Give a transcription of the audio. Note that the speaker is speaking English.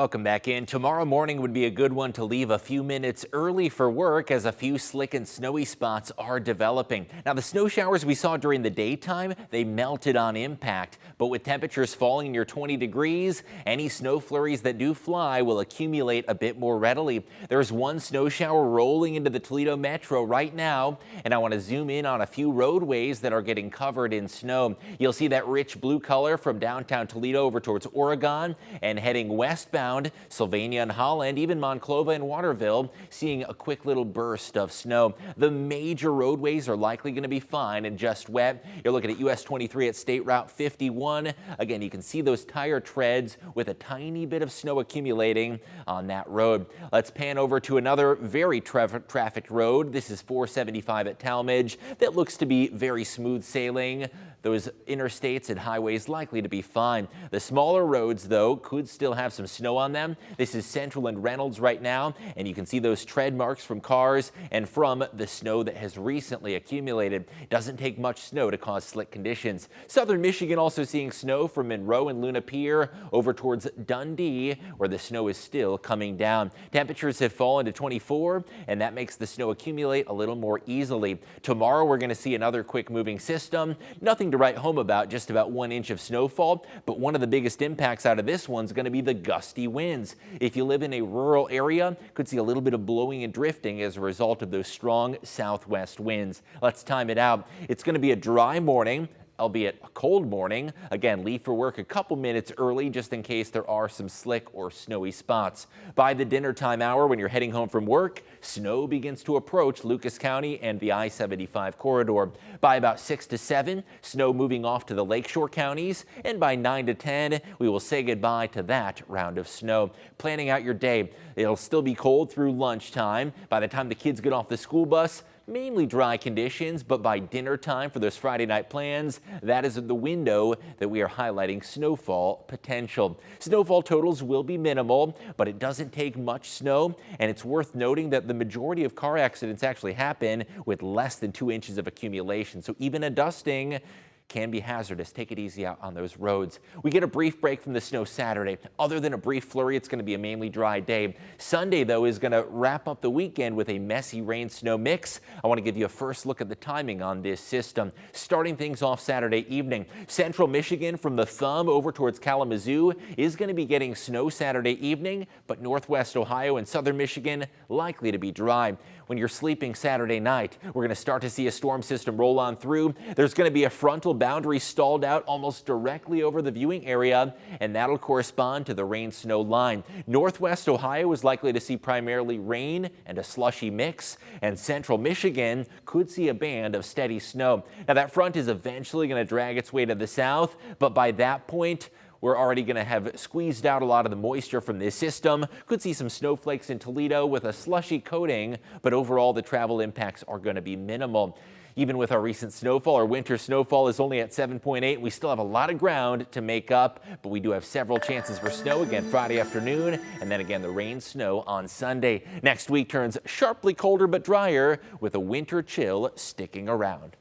Welcome back in. Tomorrow morning would be a good one to leave a few minutes early for work as a few slick and snowy spots are developing. Now, the snow showers we saw during the daytime, they melted on impact, but with temperatures falling near 20 degrees, any snow flurries that do fly will accumulate a bit more readily. There's one snow shower rolling into the Toledo metro right now, and I want to zoom in on a few roadways that are getting covered in snow. You'll see that rich blue color from downtown Toledo over towards Oregon and heading westbound. Sylvania and Holland, even Monclova and Waterville, seeing a quick little burst of snow. The major roadways are likely going to be fine and just wet. You're looking at US 23 at State Route 51. Again, you can see those tire treads with a tiny bit of snow accumulating on that road. Let's pan over to another very trafficked road. This is 475 at Talmadge. That looks to be very smooth sailing. Those interstates and highways likely to be fine. The smaller roads, though, could still have some snow on them. This is Central and Reynolds right now, and you can see those tread marks from cars and from the snow that has recently accumulated. Doesn't take much snow to cause slick conditions. Southern Michigan also seeing snow from Monroe and Luna Pier over towards Dundee, where the snow is still coming down. Temperatures have fallen to 24, and that makes the snow accumulate a little more easily. Tomorrow, we're going to see another quick moving system. Nothing to write home about, just about 1 inch of snowfall, but one of the biggest impacts out of this one's going to be the gusty winds. If you live in a rural area, could see a little bit of blowing and drifting as a result of those strong southwest winds. Let's time it out. It's going to be a dry morning, albeit a cold morning. Again, leave for work a couple minutes early just in case there are some slick or snowy spots. By the dinner time hour, when you're heading home from work, snow begins to approach Lucas County and the I-75 corridor. By about 6 to 7, snow moving off to the lakeshore counties, and by 9 to 10, we will say goodbye to that round of snow. Planning out your day, it'll still be cold through lunchtime. By the time the kids get off the school bus, mainly dry conditions, but by dinner time for those Friday night plans, that is the window that we are highlighting snowfall potential. Snowfall totals will be minimal, but it doesn't take much snow, and it's worth noting that the majority of car accidents actually happen with less than 2 inches of accumulation, so even a dusting can be hazardous. Take it easy out on those roads. We get a brief break from the snow Saturday. Other than a brief flurry, it's going to be a mainly dry day. Sunday, though, is going to wrap up the weekend with a messy rain-snow mix. I want to give you a first look at the timing on this system. Starting things off Saturday evening, central Michigan from the Thumb over towards Kalamazoo is going to be getting snow Saturday evening, but northwest Ohio and southern Michigan likely to be dry. When you're sleeping Saturday night, we're going to start to see a storm system roll on through. There's going to be a frontal boundary stalled out almost directly over the viewing area, and that'll correspond to the rain-snow line. Northwest Ohio is likely to see primarily rain and a slushy mix, and central Michigan could see a band of steady snow. Now, that front is eventually going to drag its way to the south, but by that point, we're already going to have squeezed out a lot of the moisture from this system. Could see some snowflakes in Toledo with a slushy coating, but overall the travel impacts are going to be minimal. Even with our recent snowfall, our winter snowfall is only at 7.8. We still have a lot of ground to make up, but we do have several chances for snow again Friday afternoon, and then again the rain snow on Sunday. Next week turns sharply colder but drier with a winter chill sticking around.